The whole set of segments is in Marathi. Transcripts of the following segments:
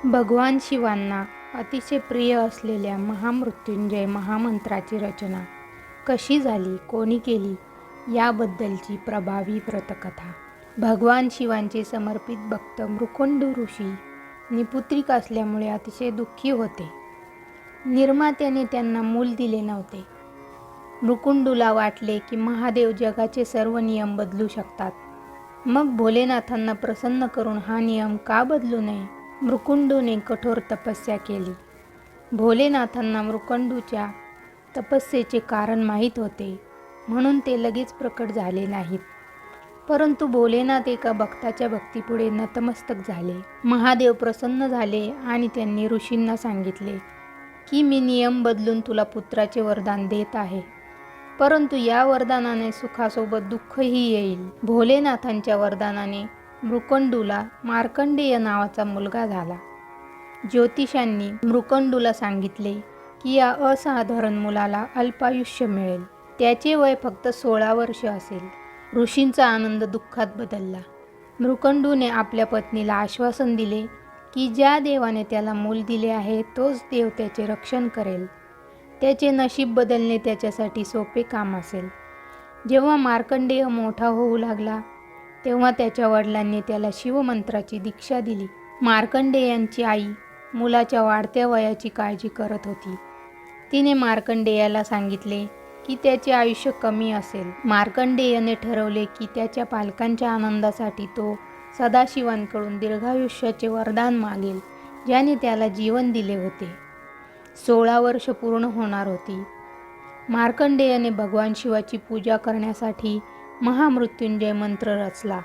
भगवान शिवांना अतिशय प्रिय असलेल्या महामृत्युंजय महामंत्राची रचना कशी झाली, कोणी केली याबद्दलची प्रभावी व्रतकथा. भगवान शिवांचे समर्पित भक्त मृकुंडू ऋषी निपुत्रिक असल्यामुळे अतिशय दुःखी होते. निर्मात्याने त्यांना मूल दिले नव्हते. मृकुंडूला वाटले की महादेव जगाचे सर्व नियम बदलू शकतात. मग भोलेनाथांना प्रसन्न करून हा नियम का बदलू नये? मृकुंडूने कठोर तपस्या केली. भोलेनाथांना मृकुंडूच्या तपस्येचे कारण माहीत होते, म्हणून ते लगेच प्रकट झाले नाहीत. परंतु भोलेनाथ एका भक्ताच्या भक्तीपुढे नतमस्तक झाले. महादेव प्रसन्न झाले आणि त्यांनी ऋषींना सांगितले की मी नियम बदलून तुला पुत्राचे वरदान देत आहे, परंतु या वरदानाने सुखासोबत दुःखही येईल. भोलेनाथांच्या वरदानाने मृकुंडूला मार्कंडेय नावाचा मुलगा झाला. ज्योतिषांनी मृकुंडूला सांगितले की या असाधारण मुलाला अल्पायुष्य मिळेल. त्याचे वय फक्त 16 वर्ष असेल. ऋषींचा आनंद दुःखात बदलला. मृकुंडूने आपल्या पत्नीला आश्वासन दिले की ज्या देवाने त्याला मूल दिले आहे तोच देव त्याचे रक्षण करेल. त्याचे नशीब बदलणे त्याच्यासाठी सोपे काम असेल. जेव्हा मार्कंडेय मोठा होऊ लागला तेव्हा त्याच्या वडिलांनी त्याला शिवमंत्राची दीक्षा दिली. मार्कंडेयांची आई मुलाच्या वाढत्या वयाची काळजी करत होती. तिने मार्कंडेयाला सांगितले की त्याचे आयुष्य कमी असेल. मार्कंडेयने ठरवले की त्याच्या पालकांच्या आनंदासाठी तो सदाशिवांकडून दीर्घायुष्याचे वरदान मागेल, ज्याने त्याला जीवन दिले होते. 16 वर्ष पूर्ण होणार होती. मार्कंडेयने भगवान शिवाची पूजा करण्यासाठी महामृत्युंजय मंत्र रचला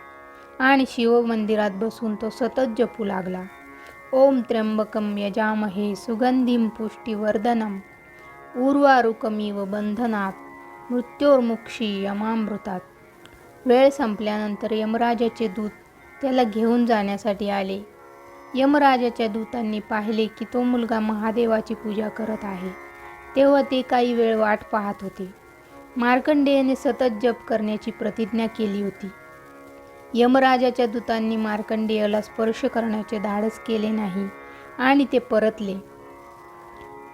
आणि शिवमंदिरात बसून तो सतत जपू लागला. ओम त्र्यंबकम यजामहे सुगंधिम पुष्टिवर्धनम उर्वारुकमिव बंधनात मृत्योर्मुक्षी यमामृतात. वेळ संपल्यानंतर यमराजाचे दूत त्याला घेऊन जाण्यासाठी आले. यमराजाच्या दूतांनी पाहिले की तो मुलगा महादेवाची पूजा करत आहे. तेव्हा ते काही वेळ वाट पाहत होते. मार्कंडेयने सतत जप करण्याची प्रतिज्ञा केली होती. यमराजाच्या दूतांनी मार्कंडेयला स्पर्श करण्याचे धाडस केले नाही आणि ते परतले.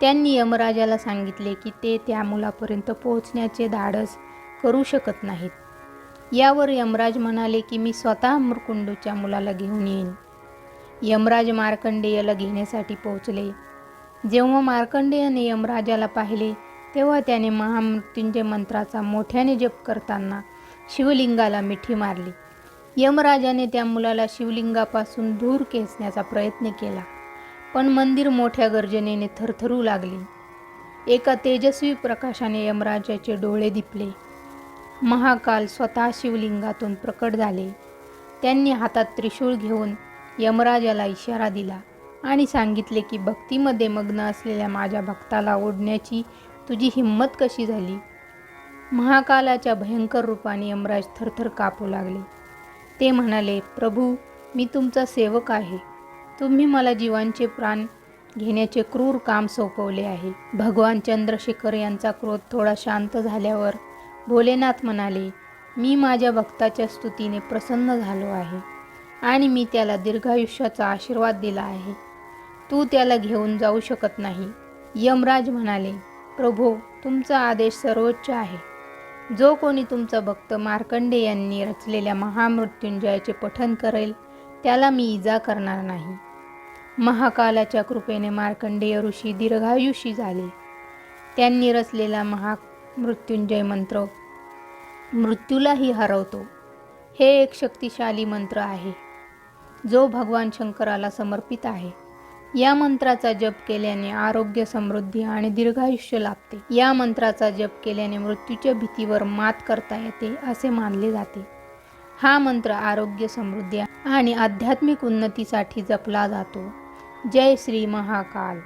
त्यांनी यमराजाला सांगितले की ते त्या मुलापर्यंत पोहोचण्याचे धाडस करू शकत नाहीत. यावर यमराज म्हणाले की मी स्वतः मृकुंडूच्या मुलाला घेऊन येईन. यमराज मार्कंडेयला घेण्यासाठी पोहोचले. जेव्हा मार्कंडेयने यमराजाला पाहिले तेव्हा त्याने महामृत्युंजय मंत्राचा मोठ्याने जप करताना शिवलिंगाला मिठी मारली. यमराजाने त्या मुलाला शिवलिंगापासून दूर खेचण्याचा प्रयत्न केला, पण मंदिर मोठ्या गर्जनेने थरथरू लागले. एका तेजस्वी प्रकाशाने यमराजाचे डोळे दिपले. महाकाल स्वतः शिवलिंगातून प्रकट झाले. त्यांनी हातात त्रिशूळ घेऊन यमराजाला इशारा दिला आणि सांगितले की भक्तीमध्ये मग्न असलेल्या माझ्या भक्ताला ओढण्याची तुझी हिंमत कशी झाली? महाकालाच्या भयंकर रूपाने यमराज थरथर कापू लागले. ते म्हणाले, प्रभू, मी तुमचा सेवक आहे. तुम्ही मला जीवांचे प्राण घेण्याचे क्रूर काम सोपवले आहे. भगवान चंद्रशेखर यांचा क्रोध थोडा शांत झाल्यावर भोलेनाथ म्हणाले, मी माझ्या भक्ताच्या स्तुतीने प्रसन्न झालो आहे आणि मी त्याला दीर्घायुष्याचा आशीर्वाद दिला आहे. तू त्याला घेऊन जाऊ शकत नाही. यमराज म्हणाले, प्रभो, तुमचा आदेश सर्वोच्च आहे. जो कोणी तुमचा भक्त मार्कंडेयांनी रचलेल्या महामृत्युंजयाचे पठण करेल त्याला मी इजा करणार नाही. महाकालाच्या कृपेने मार्कंडेय ऋषी दीर्घायुषी झाले. त्यांनी रचलेला महामृत्युंजय मंत्र मृत्यूलाही हरवतो. हे एक शक्तिशाली मंत्र आहे जो भगवान शंकराला समर्पित आहे. या मंत्राचा जप केल्याने आरोग्य, समृद्धी आणि दीर्घायुष्य लाभते. या मंत्राचा जप केल्याने मृत्यूच्या भीतीवर मात करता येते असे मानले जाते. हा मंत्र आरोग्य, समृद्धी आणि आध्यात्मिक उन्नतीसाठी जपला जातो. जय श्री महाकाल.